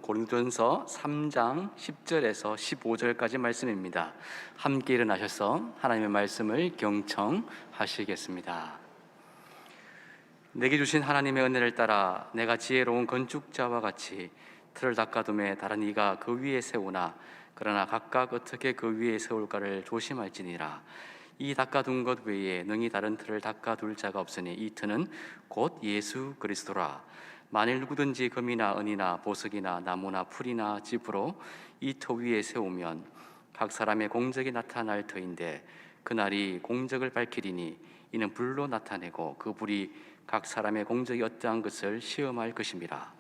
고린도전서 3장 10절에서 15절까지 말씀입니다. 함께 일어나셔서 하나님의 말씀을 경청하시겠습니다. 내게 주신 하나님의 은혜를 따라 내가 지혜로운 건축자와 같이 틀을 닦아둠에 다른 이가 그 위에 세우나 그러나 각각 어떻게 그 위에 세울까를 조심할지니라. 이 닦아둔 것 외에 능히 다른 틀을 닦아둘 자가 없으니 이 틀은 곧 예수 그리스도라. 만일 누구든지 금이나 은이나 보석이나 나무나 풀이나 집으로 이 터 위에 세우면 각 사람의 공적이 나타날 터인데 그날이 공적을 밝히리니 이는 불로 나타내고 그 불이 각 사람의 공적이 어떠한 것을 시험할 것임이라.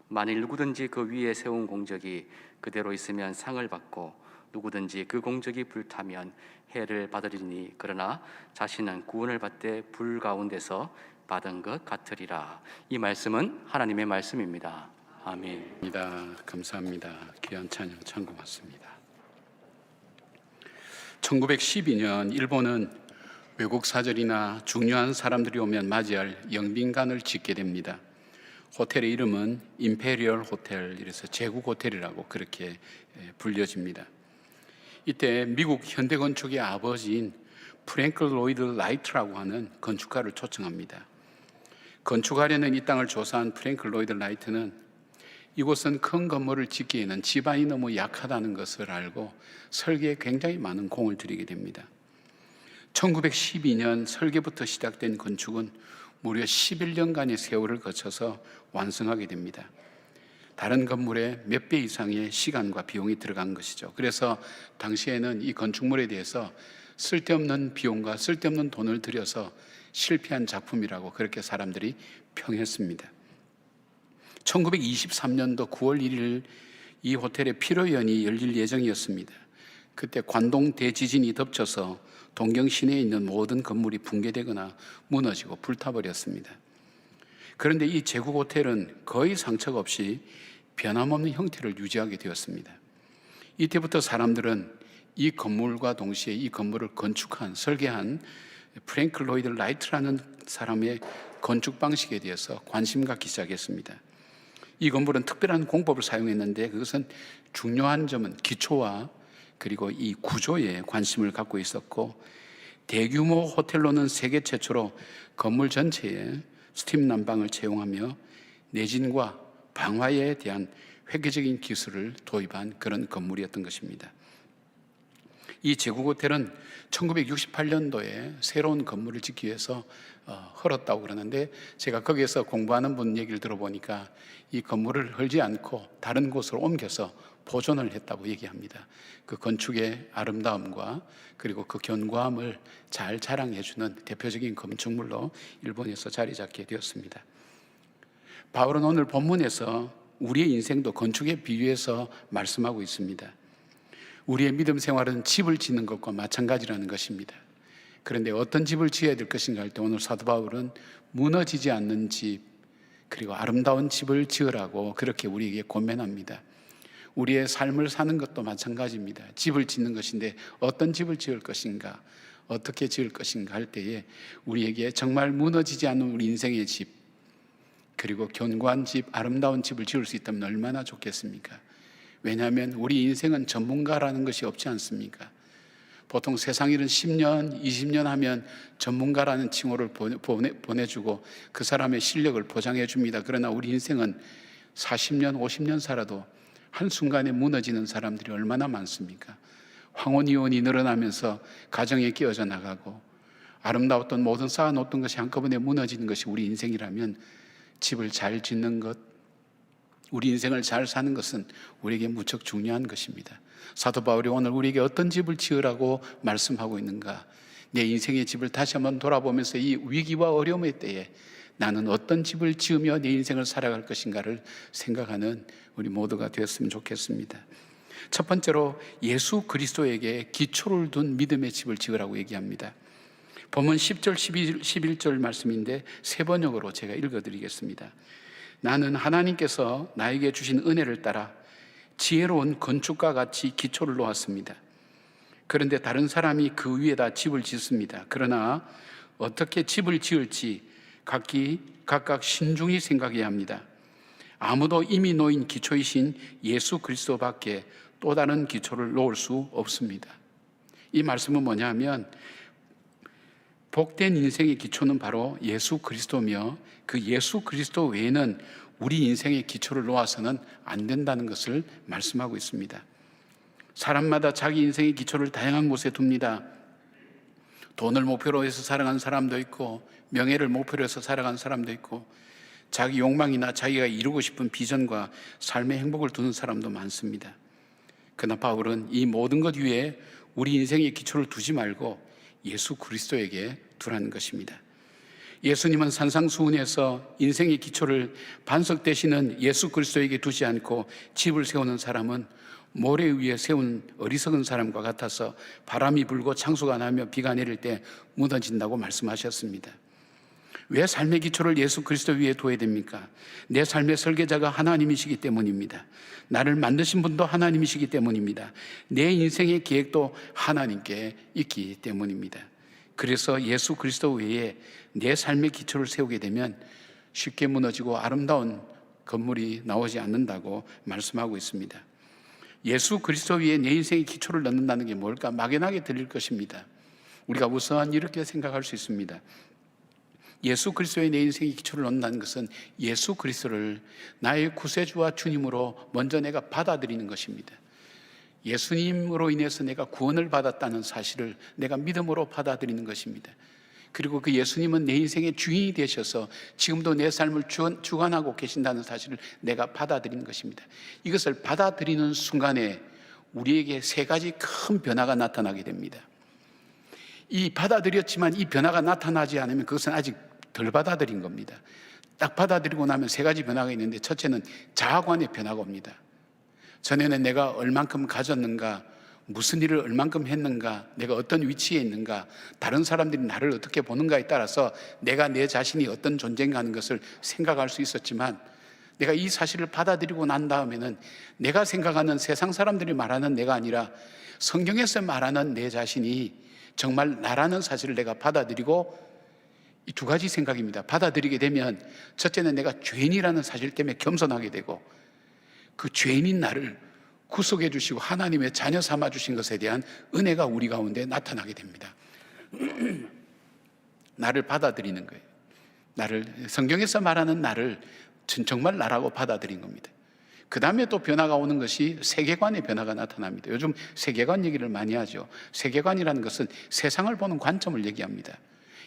만일 누구든지 그 위에 세운 공적이 그대로 있으면 상을 받고 누구든지 그 공적이 불타면 해를 받으리니 그러나 자신은 구원을 받되 불 가운데서 받은 것 같으리라. 이 말씀은 하나님의 말씀입니다. 아멘. 감사합니다. 귀한 찬양 참 고맙습니다. 1912년 일본은 외국 사절이나 중요한 사람들이 오면 맞이할 영빈관을 짓게 됩니다. 호텔의 이름은 임페리얼 호텔, 이래서 제국 호텔이라고 그렇게 불려집니다. 이때 미국 현대건축의 아버지인 프랭클 로이드 라이트라고 하는 건축가를 초청합니다. 건축하려는 이 땅을 조사한 프랭클 로이드 라이트는 이곳은 큰 건물을 짓기에는 지반이 너무 약하다는 것을 알고 설계에 굉장히 많은 공을 들이게 됩니다. 1912년 설계부터 시작된 건축은 무려 11년간의 세월을 거쳐서 완성하게 됩니다. 다른 건물의 몇 배 이상의 시간과 비용이 들어간 것이죠. 그래서 당시에는 이 건축물에 대해서 쓸데없는 비용과 쓸데없는 돈을 들여서 실패한 작품이라고 그렇게 사람들이 평했습니다. 1923년도 9월 1일 이 호텔의 피로연이 열릴 예정이었습니다. 그때 관동 대지진이 덮쳐서 동경 시내에 있는 모든 건물이 붕괴되거나 무너지고 불타버렸습니다. 그런데 이 제국 호텔은 거의 상처가 없이 변함없는 형태를 유지하게 되었습니다. 이때부터 사람들은 이 건물과 동시에 이 건물을 건축한, 설계한 프랭클 로이드 라이트라는 사람의 건축 방식에 대해서 관심 갖기 시작했습니다. 이 건물은 특별한 공법을 사용했는데 그것은 중요한 점은 기초와 그리고 이 구조에 관심을 갖고 있었고, 대규모 호텔로는 세계 최초로 건물 전체에 스팀 난방을 채용하며 내진과 방화에 대한 획기적인 기술을 도입한 그런 건물이었던 것입니다. 이 제국 호텔은 1968년도에 새로운 건물을 짓기 위해서 헐었다고 그러는데, 제가 거기에서 공부하는 분 얘기를 들어보니까 이 건물을 헐지 않고 다른 곳으로 옮겨서 보존을 했다고 얘기합니다. 그 건축의 아름다움과 그리고 그 견고함을 잘 자랑해주는 대표적인 건축물로 일본에서 자리 잡게 되었습니다. 바울은 오늘 본문에서 우리의 인생도 건축에 비유해서 말씀하고 있습니다. 우리의 믿음 생활은 집을 짓는 것과 마찬가지라는 것입니다. 그런데 어떤 집을 지어야 될 것인가 할 때 오늘 사도 바울은 무너지지 않는 집, 그리고 아름다운 집을 지으라고 그렇게 우리에게 권면합니다. 우리의 삶을 사는 것도 마찬가지입니다. 집을 짓는 것인데 어떤 집을 지을 것인가, 어떻게 지을 것인가 할 때에 우리에게 정말 무너지지 않는 우리 인생의 집, 그리고 견고한 집, 아름다운 집을 지을 수 있다면 얼마나 좋겠습니까? 왜냐하면 우리 인생은 전문가라는 것이 없지 않습니까? 보통 세상 일은 10년, 20년 하면 전문가라는 칭호를 보내주고 그 사람의 실력을 보장해 줍니다. 그러나 우리 인생은 40년, 50년 살아도 한순간에 무너지는 사람들이 얼마나 많습니까? 황혼이혼이 늘어나면서 가정에 끼어져 나가고 아름다웠던 모든 쌓아놓던 것이 한꺼번에 무너지는 것이 우리 인생이라면 집을 잘 짓는 것, 우리 인생을 잘 사는 것은 우리에게 무척 중요한 것입니다. 사도 바울이 오늘 우리에게 어떤 집을 지으라고 말씀하고 있는가? 내 인생의 집을 다시 한번 돌아보면서 이 위기와 어려움의 때에 나는 어떤 집을 지으며 내 인생을 살아갈 것인가를 생각하는 우리 모두가 되었으면 좋겠습니다. 첫 번째로 예수 그리스도에게 기초를 둔 믿음의 집을 지으라고 얘기합니다. 본문 10절, 11절 말씀인데 세 번역으로 제가 읽어드리겠습니다. 나는 하나님께서 나에게 주신 은혜를 따라 지혜로운 건축가 같이 기초를 놓았습니다. 그런데 다른 사람이 그 위에다 집을 짓습니다. 그러나 어떻게 집을 지을지 각각 신중히 생각해야 합니다. 아무도 이미 놓인 기초이신 예수 그리스도밖에 또 다른 기초를 놓을 수 없습니다. 이 말씀은 뭐냐면 복된 인생의 기초는 바로 예수 그리스도며 그 예수 그리스도 외에는 우리 인생의 기초를 놓아서는 안 된다는 것을 말씀하고 있습니다. 사람마다 자기 인생의 기초를 다양한 곳에 둡니다. 돈을 목표로 해서 살아가는 사람도 있고, 명예를 목표로 해서 살아가는 사람도 있고, 자기 욕망이나 자기가 이루고 싶은 비전과 삶의 행복을 두는 사람도 많습니다. 그러나 바울은 이 모든 것 위에 우리 인생의 기초를 두지 말고 예수 그리스도에게 두라는 것입니다. 예수님은 산상수훈에서 인생의 기초를 반석 되시는 예수 그리스도에게 두지 않고 집을 세우는 사람은 모래 위에 세운 어리석은 사람과 같아서 바람이 불고 창수가 나며 비가 내릴 때 무너진다고 말씀하셨습니다. 왜 삶의 기초를 예수 그리스도 위에 둬야 됩니까? 내 삶의 설계자가 하나님이시기 때문입니다. 나를 만드신 분도 하나님이시기 때문입니다. 내 인생의 계획도 하나님께 있기 때문입니다. 그래서 예수 그리스도 외에 내 삶의 기초를 세우게 되면 쉽게 무너지고 아름다운 건물이 나오지 않는다고 말씀하고 있습니다. 예수 그리스도 위에 내 인생의 기초를 넣는다는 게 뭘까? 막연하게 들릴 것입니다. 우리가 우선 이렇게 생각할 수 있습니다. 예수 그리스도의 내 인생의 기초를 넣는다는 것은 예수 그리스도를 나의 구세주와 주님으로 먼저 내가 받아들이는 것입니다. 예수님으로 인해서 내가 구원을 받았다는 사실을 내가 믿음으로 받아들이는 것입니다. 그리고 그 예수님은 내 인생의 주인이 되셔서 지금도 내 삶을 주관하고 계신다는 사실을 내가 받아들이는 것입니다. 이것을 받아들이는 순간에 우리에게 세 가지 큰 변화가 나타나게 됩니다. 이 받아들였지만 이 변화가 나타나지 않으면 그것은 아직 덜 받아들인 겁니다. 딱 받아들이고 나면 세 가지 변화가 있는데, 첫째는 자아관의 변화가 옵니다. 전에는 내가 얼만큼 가졌는가, 무슨 일을 얼만큼 했는가, 내가 어떤 위치에 있는가, 다른 사람들이 나를 어떻게 보는가에 따라서 내가 내 자신이 어떤 존재인가 하는 것을 생각할 수 있었지만, 내가 이 사실을 받아들이고 난 다음에는 내가 생각하는 세상 사람들이 말하는 내가 아니라 성경에서 말하는 내 자신이 정말 나라는 사실을 내가 받아들이고, 이 두 가지 생각입니다. 받아들이게 되면 첫째는 내가 죄인이라는 사실 때문에 겸손하게 되고, 그 죄인인 나를 구속해 주시고 하나님의 자녀 삼아 주신 것에 대한 은혜가 우리 가운데 나타나게 됩니다. 나를 받아들이는 거예요. 나를, 성경에서 말하는 나를 정말 나라고 받아들인 겁니다. 그 다음에 또 변화가 오는 것이 세계관의 변화가 나타납니다. 요즘 세계관 얘기를 많이 하죠. 세계관이라는 것은 세상을 보는 관점을 얘기합니다.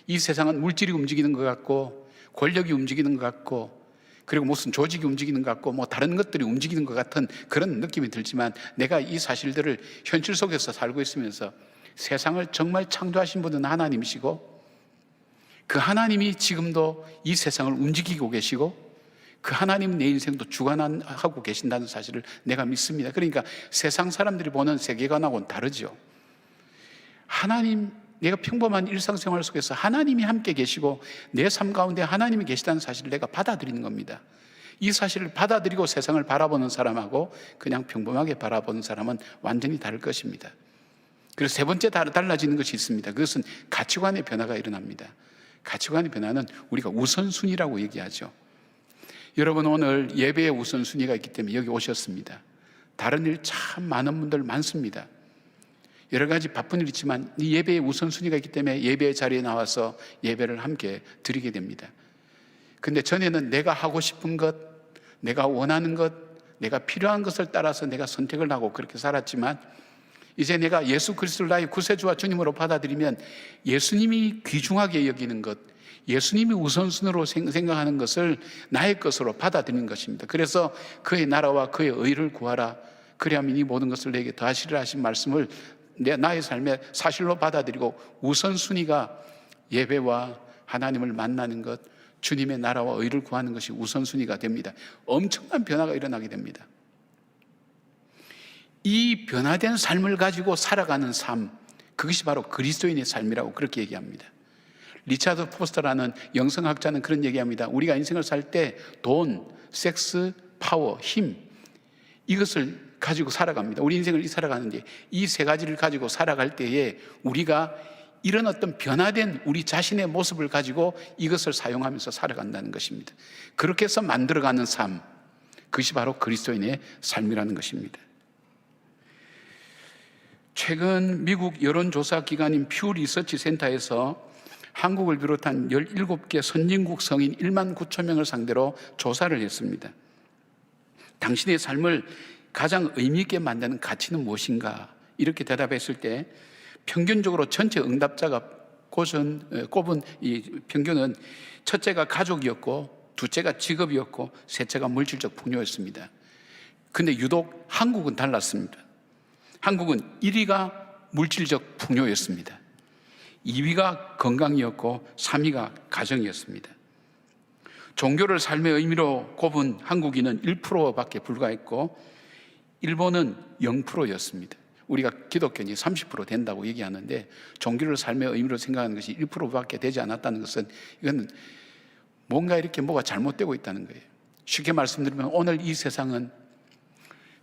이 세상은 물질이 움직이는 것 같고, 권력이 움직이는 것 같고, 그리고 무슨 조직이 움직이는 것 같고, 뭐 다른 것들이 움직이는 것 같은 그런 느낌이 들지만, 내가 이 사실들을 현실 속에서 살고 있으면서 세상을 정말 창조하신 분은 하나님이시고, 그 하나님이 지금도 이 세상을 움직이고 계시고, 그 하나님 내 인생도 주관하고 계신다는 사실을 내가 믿습니다. 그러니까 세상 사람들이 보는 세계관하고는 다르죠. 하나님, 내가 평범한 일상생활 속에서 하나님이 함께 계시고 내 삶 가운데 하나님이 계시다는 사실을 내가 받아들이는 겁니다. 이 사실을 받아들이고 세상을 바라보는 사람하고 그냥 평범하게 바라보는 사람은 완전히 다를 것입니다. 그래서 세 번째 달라지는 것이 있습니다. 그것은 가치관의 변화가 일어납니다. 가치관의 변화는 우리가 우선순위라고 얘기하죠. 여러분, 오늘 예배의 우선순위가 있기 때문에 여기 오셨습니다. 다른 일 참 많은 분들 많습니다. 여러 가지 바쁜 일 있지만 이 예배의 우선순위가 있기 때문에 예배의 자리에 나와서 예배를 함께 드리게 됩니다. 근데 전에는 내가 하고 싶은 것, 내가 원하는 것, 내가 필요한 것을 따라서 내가 선택을 하고 그렇게 살았지만, 이제 내가 예수 그리스도를 나의 구세주와 주님으로 받아들이면 예수님이 귀중하게 여기는 것, 예수님이 우선순위로 생각하는 것을 나의 것으로 받아들이는 것입니다. 그래서 그의 나라와 그의 의를 구하라, 그리하면 이 모든 것을 내게 더하시리라 하신 말씀을 나의 삶의 사실로 받아들이고, 우선순위가 예배와 하나님을 만나는 것, 주님의 나라와 의를 구하는 것이 우선순위가 됩니다. 엄청난 변화가 일어나게 됩니다. 이 변화된 삶을 가지고 살아가는 삶, 그것이 바로 그리스도인의 삶이라고 그렇게 얘기합니다. 리차드 포스터라는 영성학자는 그런 얘기합니다. 우리가 인생을 살 때 돈, 섹스, 파워, 힘, 이것을 가지고 살아갑니다. 우리 인생을 살아가는데 이 세 가지를 가지고 살아갈 때에 우리가 이런 어떤 변화된 우리 자신의 모습을 가지고 이것을 사용하면서 살아간다는 것입니다. 그렇게 해서 만들어가는 삶, 그것이 바로 그리스도인의 삶이라는 것입니다. 최근 미국 여론조사 기관인 퓨 리서치 센터에서 한국을 비롯한 17개 선진국 성인 1만 9천 명을 상대로 조사를 했습니다. 당신의 삶을 가장 의미 있게 만드는 가치는 무엇인가? 이렇게 대답했을 때 평균적으로 전체 응답자가 꼽은 이 평균은 첫째가 가족이었고, 둘째가 직업이었고, 셋째가 물질적 풍요였습니다. 근데 유독 한국은 달랐습니다. 한국은 1위가 물질적 풍요였습니다. 2위가 건강이었고 3위가 가정이었습니다. 종교를 삶의 의미로 꼽은 한국인은 1%밖에 불과했고 일본은 0%였습니다. 우리가 기독교인이 30% 된다고 얘기하는데 종교를 삶의 의미로 생각하는 것이 1%밖에 되지 않았다는 것은 이건 뭔가 이렇게 뭐가 잘못되고 있다는 거예요. 쉽게 말씀드리면 오늘 이 세상은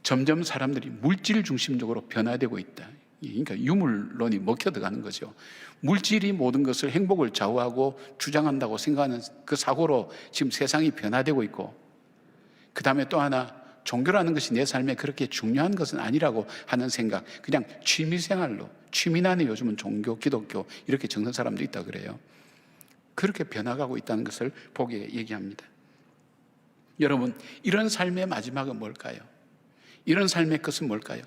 점점 사람들이 물질 중심적으로 변화되고 있다. 그러니까 유물론이 먹혀 들어가는 거죠. 물질이 모든 것을 행복을 좌우하고 주장한다고 생각하는 그 사고로 지금 세상이 변화되고 있고, 그 다음에 또 하나 종교라는 것이 내 삶에 그렇게 중요한 것은 아니라고 하는 생각, 그냥 취미생활로, 취미난에 요즘은 종교, 기독교 이렇게 적는 사람도 있다 그래요. 그렇게 변화가고 있다는 것을 보게 얘기합니다. 여러분, 이런 삶의 마지막은 뭘까요? 이런 삶의 끝은 뭘까요?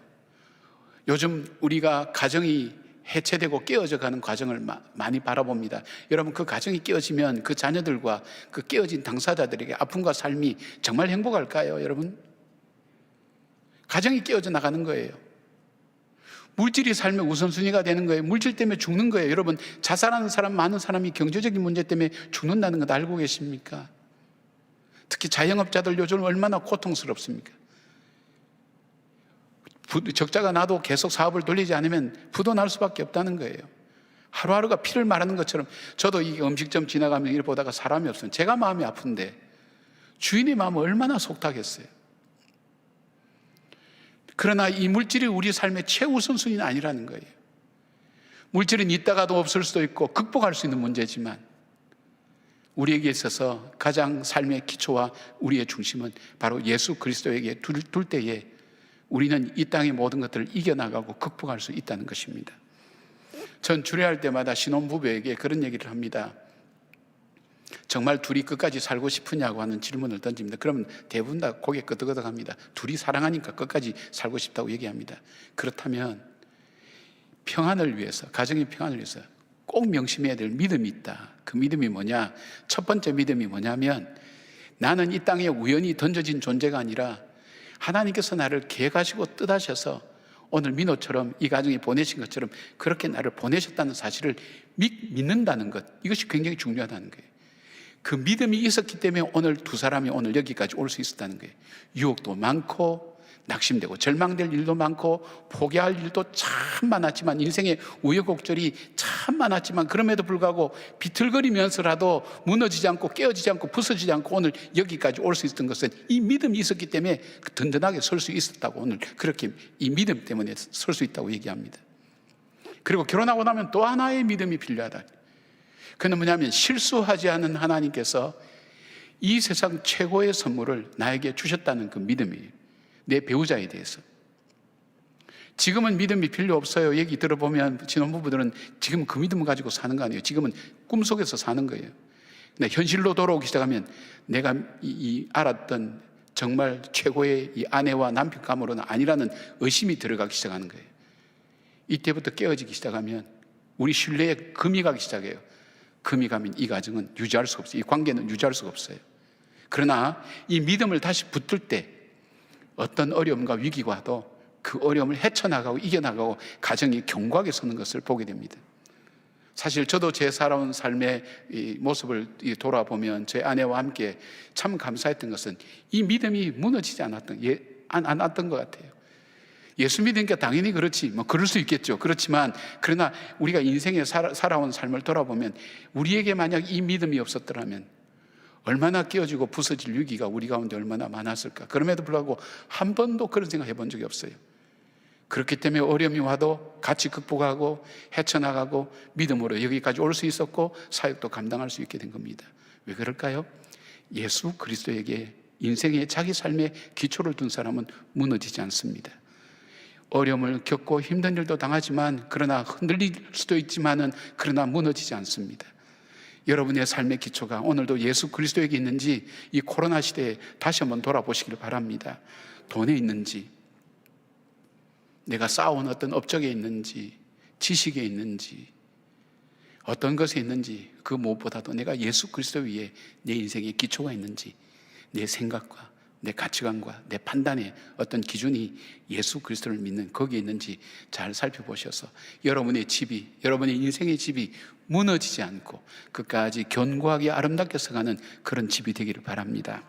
요즘 우리가 가정이 해체되고 깨어져 가는 과정을 많이 바라봅니다. 여러분, 그 가정이 깨어지면 그 자녀들과 그 깨어진 당사자들에게 아픔과 삶이 정말 행복할까요? 여러분, 가정이 깨어져 나가는 거예요. 물질이 삶의 우선순위가 되는 거예요. 물질 때문에 죽는 거예요. 여러분, 자살하는 사람, 많은 사람이 경제적인 문제 때문에 죽는다는 것 알고 계십니까? 특히 자영업자들 요즘 얼마나 고통스럽습니까? 적자가 나도 계속 사업을 돌리지 않으면 부도 날 수밖에 없다는 거예요. 하루하루가 피를 말하는 것처럼, 저도 이 음식점 지나가면 일 보다가 사람이 없으면 제가 마음이 아픈데 주인의 마음은 얼마나 속닥였어요. 그러나 이 물질이 우리 삶의 최우선순위는 아니라는 거예요. 물질은 있다가도 없을 수도 있고 극복할 수 있는 문제지만 우리에게 있어서 가장 삶의 기초와 우리의 중심은 바로 예수 그리스도에게 둘 때에 우리는 이 땅의 모든 것들을 이겨나가고 극복할 수 있다는 것입니다. 전 주례할 때마다 신혼부부에게 그런 얘기를 합니다. 정말 둘이 끝까지 살고 싶으냐고 하는 질문을 던집니다. 그러면 대부분 다 고개 끄덕끄덕합니다. 둘이 사랑하니까 끝까지 살고 싶다고 얘기합니다. 그렇다면 평안을 위해서, 가정의 평안을 위해서 꼭 명심해야 될 믿음이 있다. 그 믿음이 뭐냐? 첫 번째 믿음이 뭐냐면, 나는 이 땅에 우연히 던져진 존재가 아니라 하나님께서 나를 계획하시고 뜻하셔서 오늘 민호처럼 이 가정에 보내신 것처럼 그렇게 나를 보내셨다는 사실을 믿는다는 것, 이것이 굉장히 중요하다는 거예요. 그 믿음이 있었기 때문에 오늘 두 사람이 오늘 여기까지 올 수 있었다는 거예요. 유혹도 많고 낙심되고 절망될 일도 많고 포기할 일도 참 많았지만, 인생의 우여곡절이 참 많았지만 그럼에도 불구하고 비틀거리면서라도 무너지지 않고 깨어지지 않고 부서지지 않고 오늘 여기까지 올 수 있었던 것은 이 믿음이 있었기 때문에 든든하게 설 수 있었다고, 오늘 그렇게 이 믿음 때문에 설 수 있다고 얘기합니다. 그리고 결혼하고 나면 또 하나의 믿음이 필요하다. 그는 뭐냐면, 실수하지 않은 하나님께서 이 세상 최고의 선물을 나에게 주셨다는 그 믿음이에요. 내 배우자에 대해서. 지금은 믿음이 필요 없어요. 얘기 들어보면 신혼부부들은 지금 그 믿음을 가지고 사는 거 아니에요. 지금은 꿈속에서 사는 거예요. 근데 현실로 돌아오기 시작하면 내가 알았던 정말 최고의 이 아내와 남편감으로는 아니라는 의심이 들어가기 시작하는 거예요. 이때부터 깨어지기 시작하면 우리 신뢰에 금이 가기 시작해요. 금이 가면 이 가정은 유지할 수가 없어요. 이 관계는 유지할 수가 없어요. 그러나 이 믿음을 다시 붙들 때 어떤 어려움과 위기가 와도 그 어려움을 헤쳐나가고 이겨나가고 가정이 견고하게 서는 것을 보게 됩니다. 사실 저도 제 살아온 삶의 이 모습을 돌아보면 제 아내와 함께 참 감사했던 것은 이 믿음이 무너지지 않았던 것 같아요. 예수 믿으니까 당연히 그렇지, 뭐 그럴 수 있겠죠. 그렇지만 그러나 우리가 인생에 살아온 삶을 돌아보면 우리에게 만약 이 믿음이 없었더라면 얼마나 깨어지고 부서질 위기가 우리 가운데 얼마나 많았을까. 그럼에도 불구하고 한 번도 그런 생각 해본 적이 없어요. 그렇기 때문에 어려움이 와도 같이 극복하고 헤쳐나가고 믿음으로 여기까지 올 수 있었고 사역도 감당할 수 있게 된 겁니다. 왜 그럴까요? 예수 그리스도에게 인생의 자기 삶의 기초를 둔 사람은 무너지지 않습니다. 어려움을 겪고 힘든 일도 당하지만, 그러나 흔들릴 수도 있지만은 그러나 무너지지 않습니다. 여러분의 삶의 기초가 오늘도 예수 그리스도에게 있는지 이 코로나 시대에 다시 한번 돌아보시길 바랍니다. 돈에 있는지, 내가 쌓아온 어떤 업적에 있는지, 지식에 있는지, 어떤 것에 있는지, 그 무엇보다도 내가 예수 그리스도 위에 내 인생의 기초가 있는지, 내 생각과 내 가치관과 내 판단의 어떤 기준이 예수 그리스도를 믿는 거기에 있는지 잘 살펴보셔서 여러분의 집이, 여러분의 인생의 집이 무너지지 않고 끝까지 견고하게 아름답게 서가는 그런 집이 되기를 바랍니다.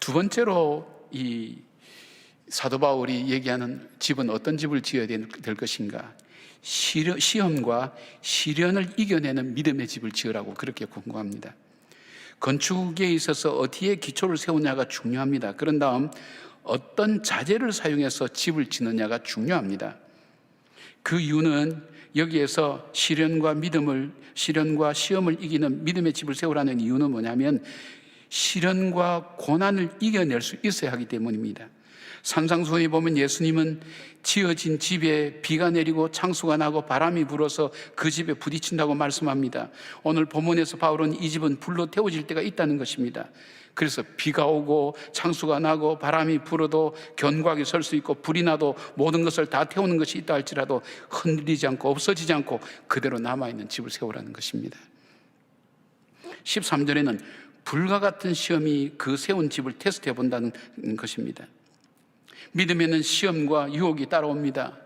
두 번째로 이 사도 바울이 얘기하는 집은 어떤 집을 지어야 될 것인가? 시험과 시련을 이겨내는 믿음의 집을 지으라고 그렇게 권고합니다. 건축에 있어서 어디에 기초를 세우냐가 중요합니다. 그런 다음 어떤 자재를 사용해서 집을 짓느냐가 중요합니다. 그 이유는 여기에서 시련과 시험을 이기는 믿음의 집을 세우라는 이유는 뭐냐면 시련과 고난을 이겨낼 수 있어야 하기 때문입니다. 산상수훈에 보면 예수님은 지어진 집에 비가 내리고 창수가 나고 바람이 불어서 그 집에 부딪힌다고 말씀합니다. 오늘 본문에서 바울은 이 집은 불로 태워질 때가 있다는 것입니다. 그래서 비가 오고 창수가 나고 바람이 불어도 견고하게 설 수 있고, 불이 나도 모든 것을 다 태우는 것이 있다 할지라도 흔들리지 않고 없어지지 않고 그대로 남아있는 집을 세우라는 것입니다. 13절에는 불과 같은 시험이 그 세운 집을 테스트해 본다는 것입니다. 믿음에는 시험과 유혹이 따라옵니다.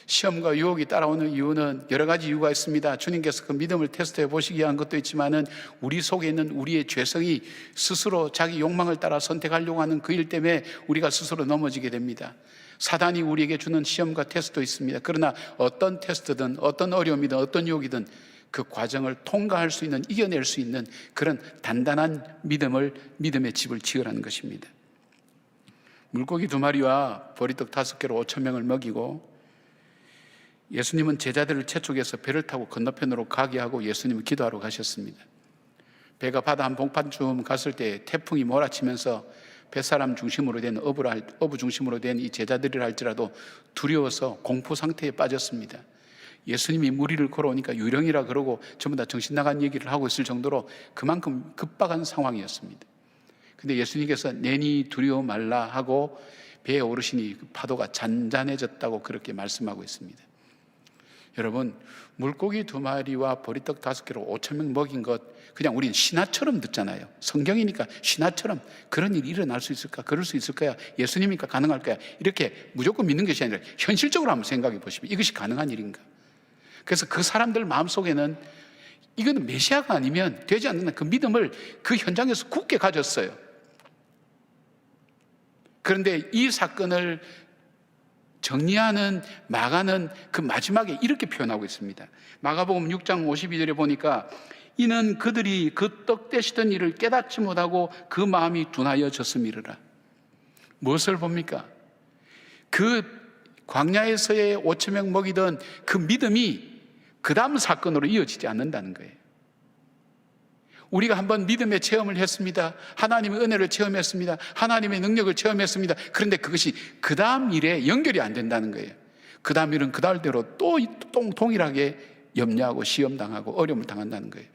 시험과 유혹이 따라오는 이유는 여러 가지 이유가 있습니다. 주님께서 그 믿음을 테스트해 보시기 위한 것도 있지만은 우리 속에 있는 우리의 죄성이 스스로 자기 욕망을 따라 선택하려고 하는 그 일 때문에 우리가 스스로 넘어지게 됩니다. 사단이 우리에게 주는 시험과 테스트도 있습니다. 그러나 어떤 테스트든 어떤 어려움이든 어떤 유혹이든 그 과정을 통과할 수 있는, 이겨낼 수 있는 그런 단단한 믿음의 집을 지으라는 것입니다. 물고기 2마리와 보리떡 5개로 5,000명을 먹이고, 예수님은 제자들을 채촉해서 배를 타고 건너편으로 가게 하고 예수님은 기도하러 가셨습니다. 배가 바다 한 봉판쯤 갔을 때 태풍이 몰아치면서 뱃사람 중심으로 된 어부 중심으로 된 이 제자들이라 할지라도 두려워서 공포 상태에 빠졌습니다. 예수님이 무리를 걸어오니까 유령이라 그러고 전부 다 정신 나간 얘기를 하고 있을 정도로 그만큼 급박한 상황이었습니다. 근데 예수님께서 내니 두려워 말라 하고 배에 오르시니 파도가 잔잔해졌다고 그렇게 말씀하고 있습니다. 여러분, 물고기 2마리와 보리떡 5개로 5,000명 먹인 것, 그냥 우리는 신화처럼 듣잖아요. 성경이니까 신화처럼 그런 일이 일어날 수 있을까? 그럴 수 있을 거야? 예수님이니까 가능할 거야? 이렇게 무조건 믿는 것이 아니라 현실적으로 한번 생각해 보시면 이것이 가능한 일인가? 그래서 그 사람들 마음속에는 이거는 메시아가 아니면 되지 않는 그 믿음을 그 현장에서 굳게 가졌어요. 그런데 이 사건을 정리하는 마가는 그 마지막에 이렇게 표현하고 있습니다. 마가복음 6장 52절에 보니까 이는 그들이 그 떡 떼시던 일을 깨닫지 못하고 그 마음이 둔하여졌음이라. 무엇을 봅니까? 그 광야에서의 5,000명 먹이던 그 믿음이 그 다음 사건으로 이어지지 않는다는 거예요. 우리가 한번 믿음의 체험을 했습니다. 하나님의 은혜를 체험했습니다. 하나님의 능력을 체험했습니다. 그런데 그것이 그 다음 일에 연결이 안 된다는 거예요. 그 다음 일은 그 다음대로 또 동일하게 염려하고 시험당하고 어려움을 당한다는 거예요.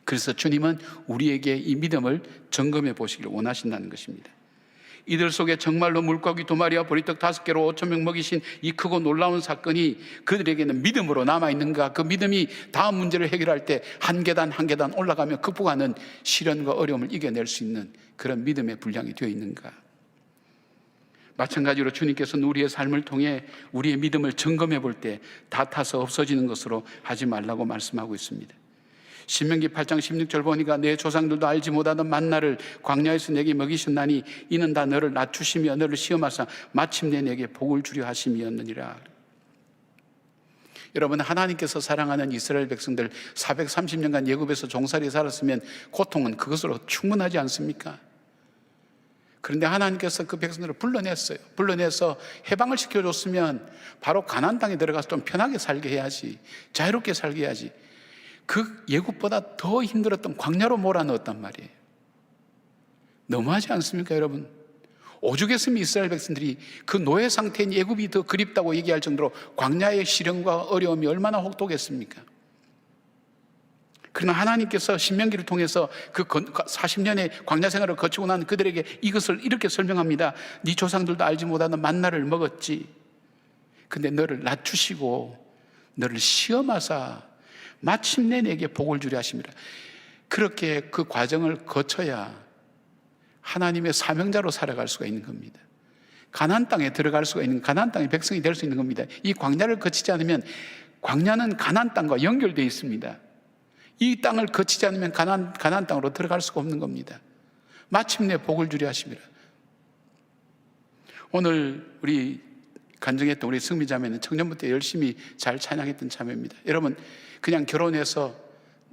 그래서 주님은 우리에게 이 믿음을 점검해 보시기를 원하신다는 것입니다. 이들 속에 정말로 물고기 2마리와 보리떡 5개로 5,000명 먹이신 이 크고 놀라운 사건이 그들에게는 믿음으로 남아있는가? 그 믿음이 다음 문제를 해결할 때 한 계단 한 계단 올라가며 극복하는 시련과 어려움을 이겨낼 수 있는 그런 믿음의 분량이 되어 있는가? 마찬가지로 주님께서는 우리의 삶을 통해 우리의 믿음을 점검해 볼 때 다 타서 없어지는 것으로 하지 말라고 말씀하고 있습니다. 신명기 8장 16절 보니까 내 조상들도 알지 못하던 만나를 광야에서 내게 먹이셨나니 이는 다 너를 낮추시며 너를 시험하사 마침내 내게 복을 주려 하심이었느니라. 여러분, 하나님께서 사랑하는 이스라엘 백성들 430년간 애굽에서 종살이 살았으면 고통은 그것으로 충분하지 않습니까? 그런데 하나님께서 그 백성들을 불러냈어요. 불러내서 해방을 시켜줬으면 바로 가나안 땅에 들어가서 좀 편하게 살게 해야지, 자유롭게 살게 해야지. 그 애굽보다 더 힘들었던 광야로 몰아넣었단 말이에요. 너무하지 않습니까, 여러분? 오죽했으면 이스라엘 백성들이 그 노예 상태인 애굽이 더 그립다고 얘기할 정도로 광야의 시련과 어려움이 얼마나 혹독했습니까? 그러나 하나님께서 신명기를 통해서 그 40년의 광야 생활을 거치고 난 그들에게 이것을 이렇게 설명합니다. 네 조상들도 알지 못하는 만나를 먹었지. 근데 너를 낮추시고 너를 시험하사 마침내 내게 복을 주려 하십니다. 그렇게 그 과정을 거쳐야 하나님의 사명자로 살아갈 수가 있는 겁니다. 가나안 땅에 들어갈 수가 있는, 가나안 땅의 백성이 될 수 있는 겁니다. 이 광야를 거치지 않으면, 광야는 가나안 땅과 연결되어 있습니다. 이 땅을 거치지 않으면 가나안 땅으로 들어갈 수가 없는 겁니다. 마침내 복을 주려 하십니다. 오늘 우리 간증했던 우리 승미자매는 청년부터 열심히 잘 찬양했던 자매입니다. 여러분, 그냥 결혼해서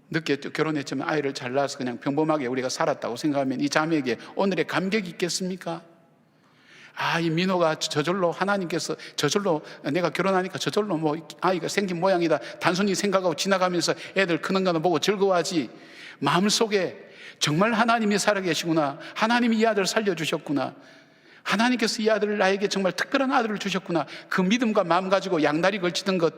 늦게 결혼했지만 아이를 잘 낳아서 그냥 평범하게 우리가 살았다고 생각하면 이 자매에게 오늘의 감격이 있겠습니까? 이 민호가 저절로, 하나님께서 저절로, 내가 결혼하니까 저절로 뭐 아이가 생긴 모양이다, 단순히 생각하고 지나가면서 애들 크는 거는 보고 즐거워하지, 마음속에 정말 하나님이 살아계시구나, 하나님이 이 아들을 살려주셨구나, 하나님께서 이 아들을 나에게 정말 특별한 아들을 주셨구나, 그 믿음과 마음 가지고 양다리 걸치던 것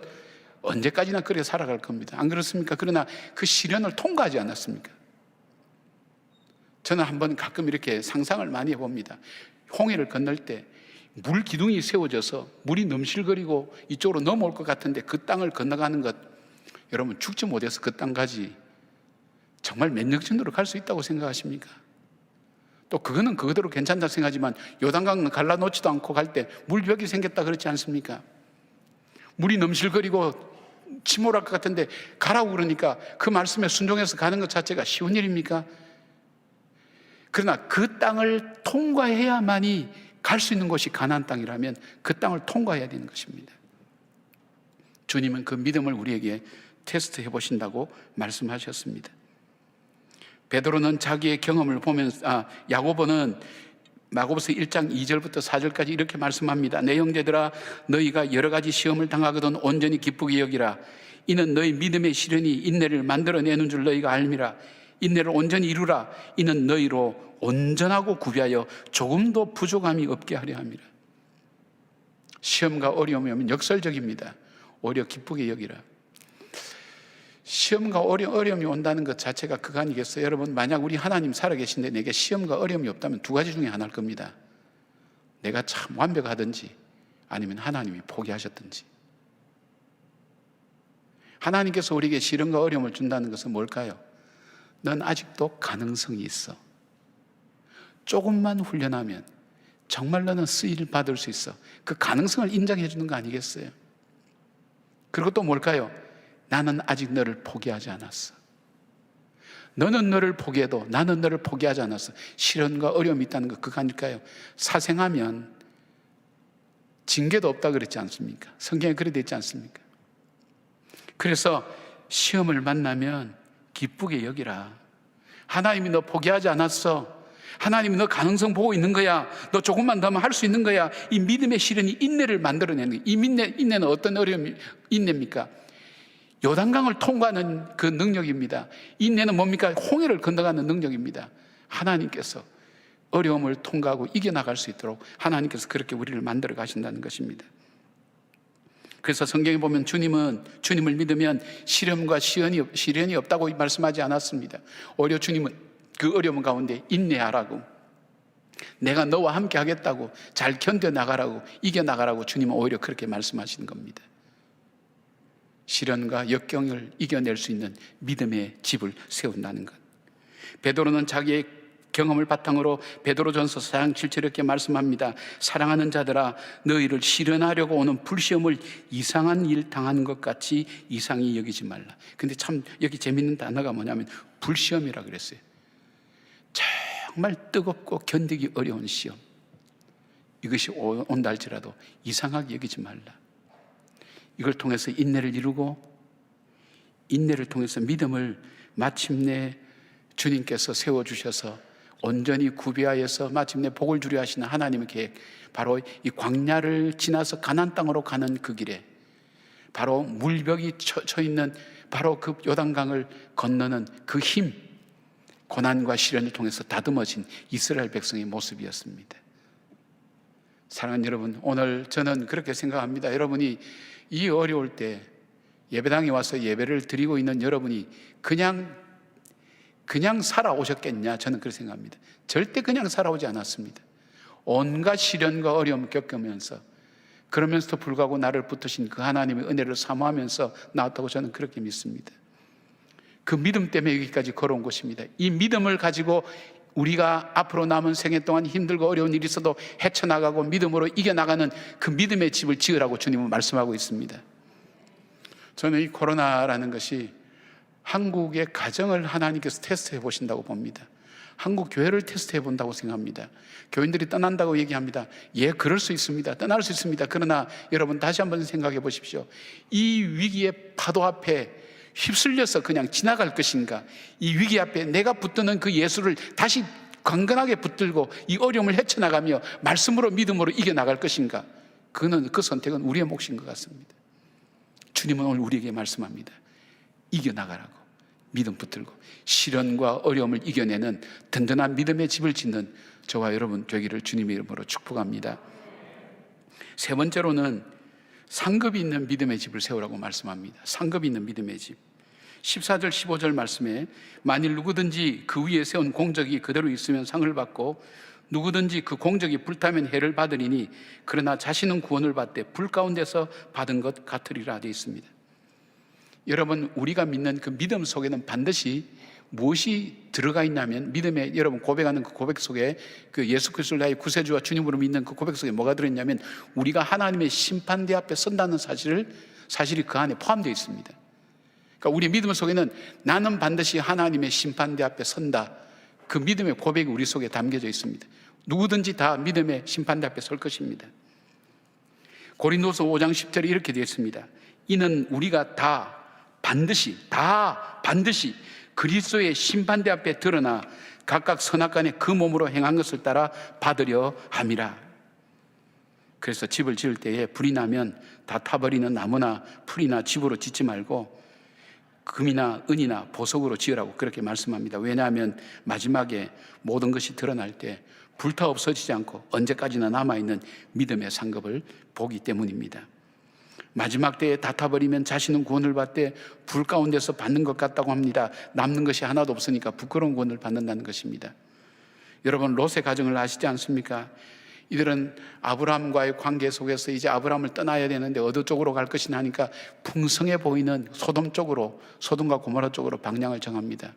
언제까지나 그렇게 살아갈 겁니다. 안 그렇습니까? 그러나 그 시련을 통과하지 않았습니까? 저는 한번 가끔 이렇게 상상을 많이 해봅니다. 홍해를 건널 때 물 기둥이 세워져서 물이 넘실거리고 이쪽으로 넘어올 것 같은데 그 땅을 건너가는 것, 여러분 죽지 못해서 그 땅까지 정말 몇 년 정도로 갈 수 있다고 생각하십니까? 또 그거는 그거대로 괜찮다 생각하지만 요단강 갈라놓지도 않고 갈 때 물벽이 생겼다 그렇지 않습니까? 물이 넘실거리고 침몰할 것 같은데 가라고 그러니까 그 말씀에 순종해서 가는 것 자체가 쉬운 일입니까? 그러나 그 땅을 통과해야만이 갈 수 있는 곳이 가나안 땅이라면 그 땅을 통과해야 되는 것입니다. 주님은 그 믿음을 우리에게 테스트해 보신다고 말씀하셨습니다. 베드로는 자기의 경험을 보면서, 야고보는 야고보서 1장 2절부터 4절까지 이렇게 말씀합니다. 내 형제들아, 너희가 여러 가지 시험을 당하거든 온전히 기쁘게 여기라. 이는 너희 믿음의 시련이 인내를 만들어내는 줄 너희가 알미라. 인내를 온전히 이루라. 이는 너희로 온전하고 구비하여 조금도 부족함이 없게 하려 함이라. 시험과 어려움이 오면 역설적입니다. 오히려 기쁘게 여기라. 시험과 어려움이 온다는 것 자체가 그거 아니겠어요? 여러분, 만약 우리 하나님 살아계신데 내게 시험과 어려움이 없다면 두 가지 중에 하나일 겁니다. 내가 참 완벽하든지 아니면 하나님이 포기하셨든지. 하나님께서 우리에게 시련과 어려움을 준다는 것은 뭘까요? 넌 아직도 가능성이 있어. 조금만 훈련하면 정말 너는 쓰임을 받을 수 있어. 그 가능성을 인정해 주는 거 아니겠어요? 그리고 또 뭘까요? 나는 아직 너를 포기하지 않았어. 너는 너를 포기해도 나는 너를 포기하지 않았어. 시련과 어려움이 있다는 거 그거 아닐까요? 사생하면 징계도 없다 그랬지 않습니까? 성경에 그래 되어 있지 않습니까? 그래서 시험을 만나면 기쁘게 여기라. 하나님이 너 포기하지 않았어. 하나님이 너 가능성 보고 있는 거야. 너 조금만 더 하면 할 수 있는 거야. 이 믿음의 시련이 인내를 만들어내는 거예요. 이 인내는 어떤 어려움이 인내입니까? 요단강을 통과하는 그 능력입니다. 인내는 뭡니까? 홍해를 건너가는 능력입니다. 하나님께서 어려움을 통과하고 이겨나갈 수 있도록 하나님께서 그렇게 우리를 만들어 가신다는 것입니다. 그래서 성경에 보면 주님을 믿으면 시련과 시련이 없다고 말씀하지 않았습니다. 오히려 주님은 그 어려움 가운데 인내하라고, 내가 너와 함께 하겠다고, 잘 견뎌나가라고, 이겨나가라고 주님은 오히려 그렇게 말씀하시는 겁니다. 시련과 역경을 이겨낼 수 있는 믿음의 집을 세운다는 것. 베드로는 자기의 경험을 바탕으로 베드로전서 4장 7절 이렇게 말씀합니다. 사랑하는 자들아, 너희를 시련하려고 오는 불시험을 이상한 일 당하는 것 같이 이상히 여기지 말라. 근데 참 여기 재밌는 단어가 뭐냐면 불시험이라 그랬어요. 정말 뜨겁고 견디기 어려운 시험, 이것이 온다 할지라도 이상하게 여기지 말라. 이걸 통해서 인내를 이루고, 인내를 통해서 믿음을 마침내 주님께서 세워주셔서 온전히 구비하여서 마침내 복을 주려 하시는 하나님의 계획, 바로 이 광야를 지나서 가나안 땅으로 가는 그 길에 바로 물벽이 쳐 있는 바로 그 요단강을 건너는 그 힘, 고난과 시련을 통해서 다듬어진 이스라엘 백성의 모습이었습니다. 사랑하는 여러분, 오늘 저는 그렇게 생각합니다. 여러분이 이 어려울 때 예배당에 와서 예배를 드리고 있는 여러분이 그냥 살아오셨겠냐? 저는 그렇게 생각합니다. 절대 그냥 살아오지 않았습니다. 온갖 시련과 어려움 겪으면서, 그러면서도 불구하고 나를 붙드신 그 하나님의 은혜를 사모하면서 나왔다고 저는 그렇게 믿습니다. 그 믿음 때문에 여기까지 걸어온 것입니다. 이 믿음을 가지고 우리가 앞으로 남은 생애 동안 힘들고 어려운 일이 있어도 헤쳐나가고 믿음으로 이겨나가는 그 믿음의 집을 지으라고 주님은 말씀하고 있습니다. 저는 이 코로나라는 것이 한국의 가정을 하나님께서 테스트해 보신다고 봅니다. 한국 교회를 테스트해 본다고 생각합니다. 교인들이 떠난다고 얘기합니다. 예, 그럴 수 있습니다. 떠날 수 있습니다. 그러나 여러분 다시 한번 생각해 보십시오. 이 위기의 파도 앞에 휩쓸려서 그냥 지나갈 것인가? 이 위기 앞에 내가 붙드는 그 예수를 다시 강건하게 붙들고 이 어려움을 헤쳐나가며 말씀으로 믿음으로 이겨나갈 것인가? 그 선택은 우리의 몫인 것 같습니다. 주님은 오늘 우리에게 말씀합니다. 이겨나가라고. 믿음 붙들고 시련과 어려움을 이겨내는 든든한 믿음의 집을 짓는 저와 여러분 되기를 주님의 이름으로 축복합니다. 세 번째로는 상급이 있는 믿음의 집을 세우라고 말씀합니다. 상급이 있는 믿음의 집. 14절 15절 말씀에 만일 누구든지 그 위에 세운 공적이 그대로 있으면 상을 받고 누구든지 그 공적이 불타면 해를 받으리니 그러나 자신은 구원을 받되 불 가운데서 받은 것 같으리라 되어 있습니다. 여러분, 우리가 믿는 그 믿음 속에는 반드시 무엇이 들어가 있냐면, 믿음에 여러분 고백하는 그 고백 속에 그 예수 그리스도를 나의 구세주와 주님으로 믿는 그 고백 속에 뭐가 들어있냐면, 우리가 하나님의 심판대 앞에 선다는 사실이 그 안에 포함되어 있습니다. 그러니까 우리 믿음 속에는 나는 반드시 하나님의 심판대 앞에 선다, 그 믿음의 고백이 우리 속에 담겨져 있습니다. 누구든지 다 믿음의 심판대 앞에 설 것입니다. 고린도서 5장 10절에 이렇게 되어 있습니다. 이는 우리가 다 반드시 그리스도의 심판대 앞에 드러나 각각 선악간에 그 몸으로 행한 것을 따라 받으려 함이라. 그래서 집을 지을 때에 불이 나면 다 타버리는 나무나 풀이나 집으로 짓지 말고 금이나 은이나 보석으로 지으라고 그렇게 말씀합니다. 왜냐하면 마지막에 모든 것이 드러날 때 불타 없어지지 않고 언제까지나 남아있는 믿음의 상급을 보기 때문입니다. 마지막 때에 다 타버리면 자신은 구원을 받되 불 가운데서 받는 것 같다고 합니다. 남는 것이 하나도 없으니까 부끄러운 구원을 받는다는 것입니다. 여러분, 롯의 가정을 아시지 않습니까? 이들은 아브라함과의 관계 속에서 이제 아브라함을 떠나야 되는데 어느 쪽으로 갈 것이냐 하니까 풍성해 보이는 소돔과 고모라 쪽으로 방향을 정합니다.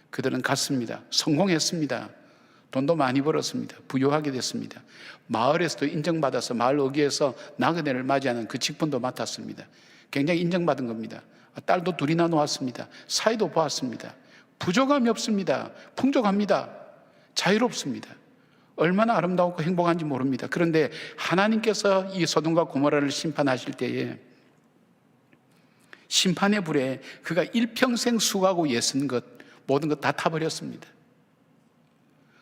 그들은 갔습니다. 성공했습니다. 돈도 많이 벌었습니다. 부유하게 됐습니다. 마을에서도 인정받아서 마을 어귀에서 나그네를 맞이하는 그 직분도 맡았습니다. 굉장히 인정받은 겁니다. 딸도 둘이나 놓았습니다. 사이도 보았습니다. 부족함이 없습니다. 풍족합니다. 자유롭습니다. 얼마나 아름다웠고 행복한지 모릅니다. 그런데 하나님께서 이 소돔과 고모라를 심판하실 때에 심판의 불에 그가 일평생 수고하고 애쓴 것, 모든 것 다 타버렸습니다.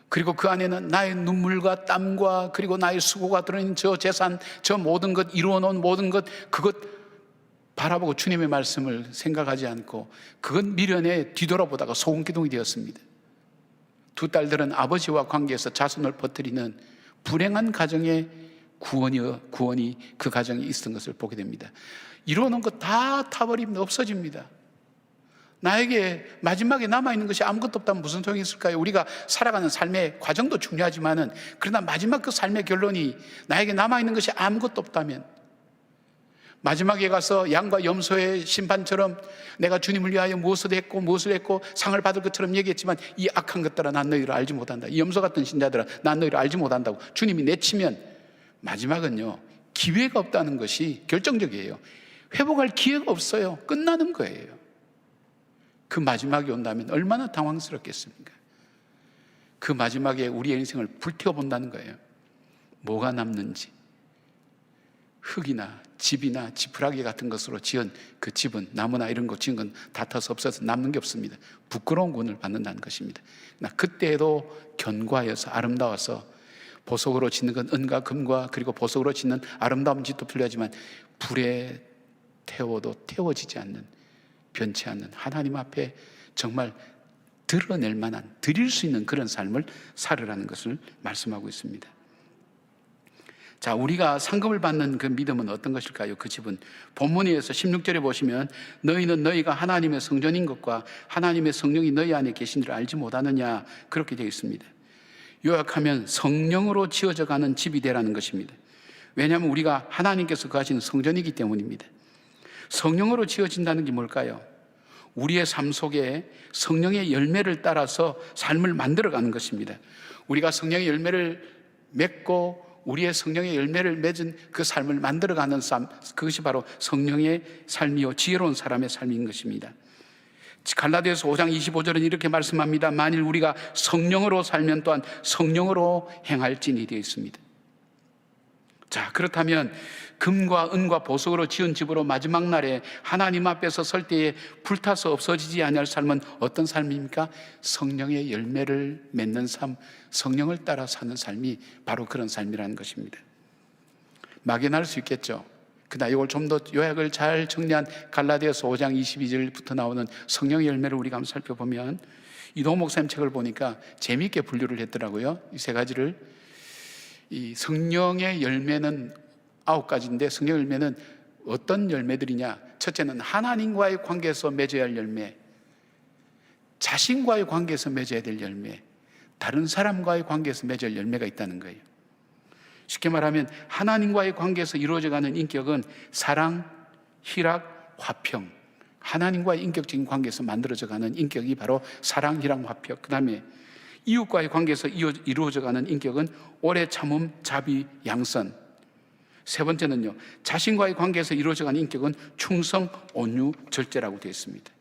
그리고 그 안에는 나의 눈물과 땀과 그리고 나의 수고가 들어있는 저 재산, 저 모든 것, 이루어 놓은 모든 것, 그것 바라보고 주님의 말씀을 생각하지 않고 그것 미련에 뒤돌아보다가 소금기둥이 되었습니다. 두 딸들은 아버지와 관계에서 자손을 퍼뜨리는 불행한 가정의 구원이 그 가정에 있었던 것을 보게 됩니다. 이루어 놓은 것 다 타버리면 없어집니다. 나에게 마지막에 남아있는 것이 아무것도 없다면 무슨 소용이 있을까요? 우리가 살아가는 삶의 과정도 중요하지만은 그러나 마지막 그 삶의 결론이 나에게 남아있는 것이 아무것도 없다면, 마지막에 가서 양과 염소의 심판처럼 내가 주님을 위하여 무엇을 했고 상을 받을 것처럼 얘기했지만 이 악한 것들아 난 너희를 알지 못한다. 이 염소 같은 신자들아 난 너희를 알지 못한다고 주님이 내치면 마지막은요, 기회가 없다는 것이 결정적이에요. 회복할 기회가 없어요. 끝나는 거예요. 그 마지막이 온다면 얼마나 당황스럽겠습니까? 그 마지막에 우리의 인생을 불태워본다는 거예요. 뭐가 남는지. 흙이나 집이나 지푸라기 같은 것으로 지은 그 집은, 나무나 이런 거 지은 건 다 터서 없어서 남는 게 없습니다. 부끄러운 구원을 받는다는 것입니다. 그때에도 견고하여서 아름다워서, 보석으로 짓는 건 은과 금과 그리고 보석으로 짓는 아름다운 집도 필요하지만 불에 태워도 태워지지 않는, 변치 않는 하나님 앞에 정말 드러낼 만한, 드릴 수 있는 그런 삶을 살으라는 것을 말씀하고 있습니다. 자, 우리가 상급을 받는 그 믿음은 어떤 것일까요? 그 집은 본문에서 16절에 보시면 너희는 너희가 하나님의 성전인 것과 하나님의 성령이 너희 안에 계신 줄 알지 못하느냐, 그렇게 되어 있습니다. 요약하면 성령으로 지어져 가는 집이 되라는 것입니다. 왜냐하면 우리가 하나님께서 거하시는 성전이기 때문입니다. 성령으로 지어진다는 게 뭘까요? 우리의 삶 속에 성령의 열매를 따라서 삶을 만들어가는 것입니다. 우리가 성령의 열매를 맺고 우리의 성령의 열매를 맺은 그 삶을 만들어가는 삶, 그것이 바로 성령의 삶이요 지혜로운 사람의 삶인 것입니다. 갈라디아서 5장 25절은 이렇게 말씀합니다. 만일 우리가 성령으로 살면 또한 성령으로 행할지니 되어 있습니다. 자, 그렇다면 금과 은과 보석으로 지은 집으로 마지막 날에 하나님 앞에서 설 때에 불타서 없어지지 아니할 삶은 어떤 삶입니까? 성령의 열매를 맺는 삶, 성령을 따라 사는 삶이 바로 그런 삶이라는 것입니다. 막연할 수 있겠죠. 그러나 이걸 좀 더 요약을 잘 정리한 갈라디아서 5장 22절부터 나오는 성령의 열매를 우리가 한번 살펴보면, 이동호 목사님 책을 보니까 재미있게 분류를 했더라고요. 이 세 가지를. 이 성령의 열매는 9가지인데, 성령의 열매는 어떤 열매들이냐? 첫째는 하나님과의 관계에서 맺어야 할 열매, 자신과의 관계에서 맺어야 될 열매, 다른 사람과의 관계에서 맺어야 할 열매가 있다는 거예요. 쉽게 말하면 하나님과의 관계에서 이루어져가는 인격은 사랑, 희락, 화평, 하나님과의 인격적인 관계에서 만들어져가는 인격이 바로 사랑, 희락, 화평. 그 다음에 이웃과의 관계에서 이루어져가는 인격은 오래 참음, 자비, 양선. 세 번째는요, 자신과의 관계에서 이루어져가는 인격은 충성, 온유, 절제라고 되어 있습니다.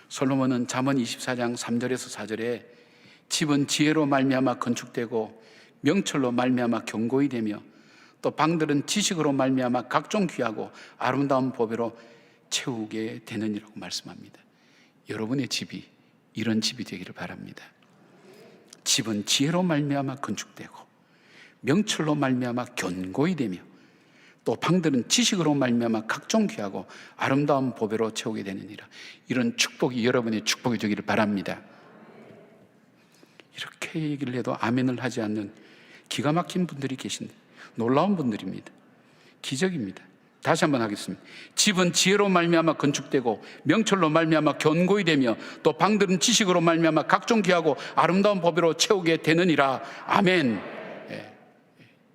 솔로몬은 잠언 24장 3절에서 4절에 집은 지혜로 말미암아 건축되고 명철로 말미암아 견고히 되며 또 방들은 지식으로 말미암아 각종 귀하고 아름다운 보배로 채우게 되느니라고 말씀합니다. 여러분의 집이 이런 집이 되기를 바랍니다. 집은 지혜로 말미암아 건축되고 명철로 말미암아 견고히 되며 또 방들은 지식으로 말미암아 각종 귀하고 아름다운 보배로 채우게 되느니라. 이런 축복이 여러분의 축복이 되기를 바랍니다. 이렇게 얘기를 해도 아멘을 하지 않는 기가 막힌 분들이 계신데, 놀라운 분들입니다. 기적입니다. 다시 한번 하겠습니다. 집은 지혜로 말미암아 건축되고 명철로 말미암아 견고히 되며 또 방들은 지식으로 말미암아 각종 귀하고 아름다운 보배로 채우게 되느니라. 아멘.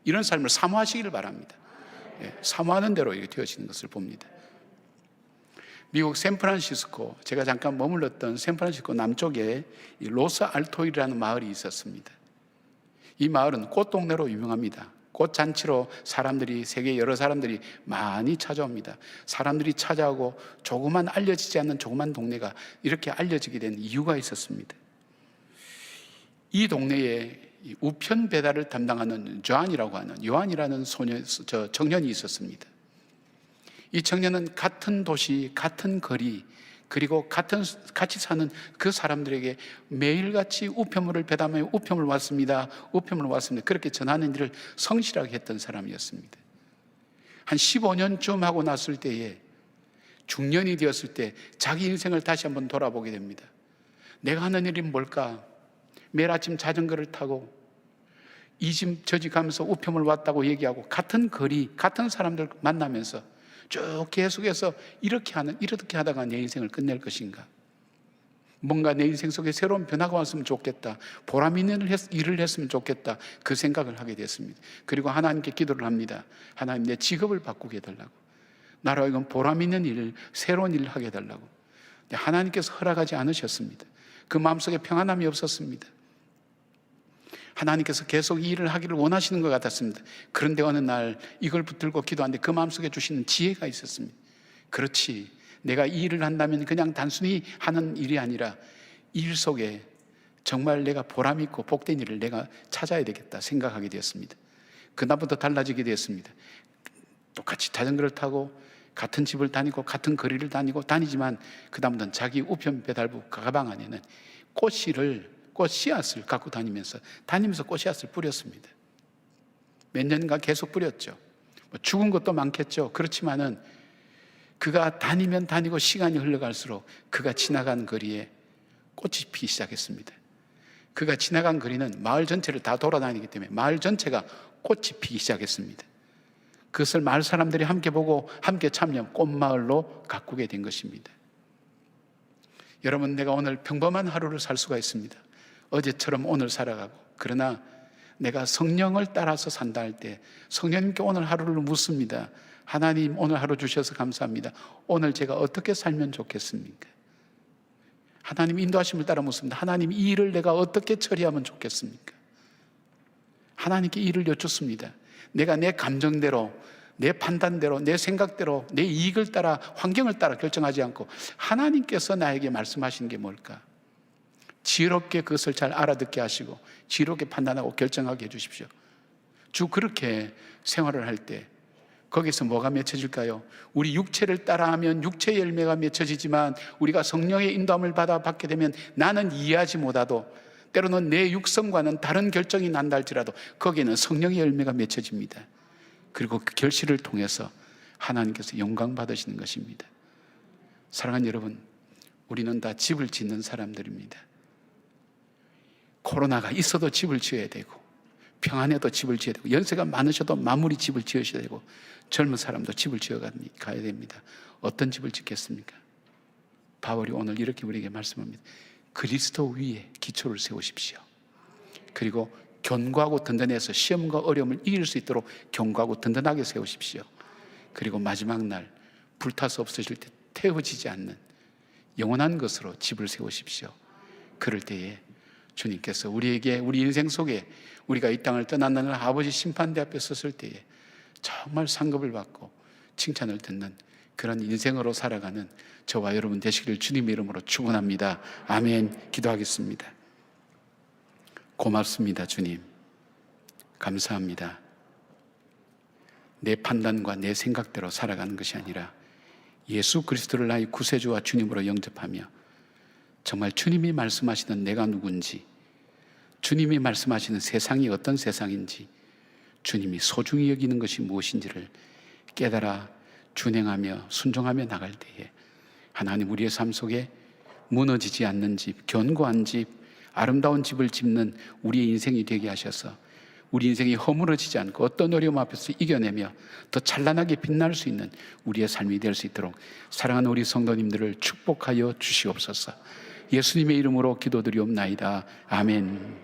이런 삶을 사모하시기를 바랍니다. 사모하는 대로 이게 되어지는 것을 봅니다. 미국 샌프란시스코, 제가 잠깐 머물렀던 샌프란시스코 남쪽에 로스 알토이라는 마을이 있었습니다. 이 마을은 꽃동네로 유명합니다. 꽃잔치로 사람들이, 세계 여러 사람들이 많이 찾아옵니다. 사람들이 찾아오고 조그만 알려지지 않는 조그만 동네가 이렇게 알려지게 된 이유가 있었습니다. 이 동네에 우편 배달을 담당하는 요한이라는 청년이 있었습니다. 이 청년은 같은 도시, 같은 거리, 그리고 같이 사는 그 사람들에게 매일같이 우편물을 배달하며 우편물 왔습니다. 그렇게 전하는 일을 성실하게 했던 사람이었습니다. 한 15년쯤 하고 났을 때에 중년이 되었을 때 자기 인생을 다시 한번 돌아보게 됩니다. 내가 하는 일이 뭘까? 매일 아침 자전거를 타고 이 집 저 집 가면서 우편물 왔다고 얘기하고 같은 거리, 같은 사람들 만나면서 쭉 계속해서 이렇게 하다가 내 인생을 끝낼 것인가? 뭔가 내 인생 속에 새로운 변화가 왔으면 좋겠다. 보람 있는 일을 했으면 좋겠다. 그 생각을 하게 됐습니다. 그리고 하나님께 기도를 합니다. 하나님, 내 직업을 바꾸게 해달라고. 나로 하여금 보람 있는 일, 새로운 일을 하게 해달라고. 하나님께서 허락하지 않으셨습니다. 그 마음속에 평안함이 없었습니다. 하나님께서 계속 이 일을 하기를 원하시는 것 같았습니다. 그런데 어느 날 이걸 붙들고 기도하는데 그 마음속에 주시는 지혜가 있었습니다. 그렇지, 내가 이 일을 한다면 그냥 단순히 하는 일이 아니라 이 일 속에 정말 내가 보람 있고 복된 일을 내가 찾아야 되겠다 생각하게 되었습니다. 그날부터 달라지게 되었습니다. 똑같이 자전거를 타고 같은 집을 다니고 같은 거리를 다니지만 그다음부터는 자기 우편 배달부 가방 안에는 꽃 씨앗을 갖고 다니면서 꽃씨앗을 뿌렸습니다. 몇 년간 계속 뿌렸죠. 죽은 것도 많겠죠. 그렇지만은 그가 다니고 시간이 흘러갈수록 그가 지나간 거리에 꽃이 피기 시작했습니다. 그가 지나간 거리는 마을 전체를 다 돌아다니기 때문에 마을 전체가 꽃이 피기 시작했습니다. 그것을 마을 사람들이 함께 보고 함께 참여한 꽃마을로 가꾸게 된 것입니다. 여러분, 내가 오늘 평범한 하루를 살 수가 있습니다. 어제처럼 오늘 살아가고, 그러나 내가 성령을 따라서 산다 할 때 성령님께 오늘 하루를 묻습니다. 하나님, 오늘 하루 주셔서 감사합니다. 오늘 제가 어떻게 살면 좋겠습니까? 하나님 인도하심을 따라 묻습니다. 하나님, 이 일을 내가 어떻게 처리하면 좋겠습니까? 하나님께 일을 여쭙습니다. 내가 내 감정대로, 내 판단대로, 내 생각대로, 내 이익을 따라, 환경을 따라 결정하지 않고 하나님께서 나에게 말씀하시는 게 뭘까? 지혜롭게 그것을 잘 알아듣게 하시고 지혜롭게 판단하고 결정하게 해주십시오. 주 그렇게 생활을 할 때 거기서 뭐가 맺혀질까요? 우리 육체를 따라하면 육체의 열매가 맺혀지지만 우리가 성령의 인도함을 받게 되면 나는 이해하지 못하도 때로는 내 육성과는 다른 결정이 난다 할지라도 거기에는 성령의 열매가 맺혀집니다. 그리고 그 결실을 통해서 하나님께서 영광 받으시는 것입니다. 사랑하는 여러분, 우리는 다 집을 짓는 사람들입니다. 코로나가 있어도 집을 지어야 되고, 평안해도 집을 지어야 되고, 연세가 많으셔도 마무리 집을 지으셔야 되고, 젊은 사람도 집을 지어 가야 됩니다. 어떤 집을 짓겠습니까? 바울이 오늘 이렇게 우리에게 말씀합니다. 그리스도 위에 기초를 세우십시오. 그리고 견고하고 든든해서 시험과 어려움을 이길 수 있도록 견고하고 든든하게 세우십시오. 그리고 마지막 날 불타서 없어질 때 태워지지 않는 영원한 것으로 집을 세우십시오. 그럴 때에 주님께서 우리에게, 우리 인생 속에 우리가 이 땅을 떠나는 날 아버지 심판대 앞에 섰을 때에 정말 상급을 받고 칭찬을 듣는 그런 인생으로 살아가는 저와 여러분 되시기를 주님의 이름으로 축원합니다. 아멘. 기도하겠습니다. 고맙습니다, 주님. 감사합니다. 내 판단과 내 생각대로 살아가는 것이 아니라 예수 그리스도를 나의 구세주와 주님으로 영접하며 정말 주님이 말씀하시는 내가 누군지, 주님이 말씀하시는 세상이 어떤 세상인지, 주님이 소중히 여기는 것이 무엇인지를 깨달아 준행하며 순종하며 나갈 때에 하나님, 우리의 삶 속에 무너지지 않는 집, 견고한 집, 아름다운 집을 짓는 우리의 인생이 되게 하셔서 우리 인생이 허물어지지 않고 어떤 어려움 앞에서 이겨내며 더 찬란하게 빛날 수 있는 우리의 삶이 될 수 있도록 사랑하는 우리 성도님들을 축복하여 주시옵소서. 예수님의 이름으로 기도드리옵나이다. 아멘.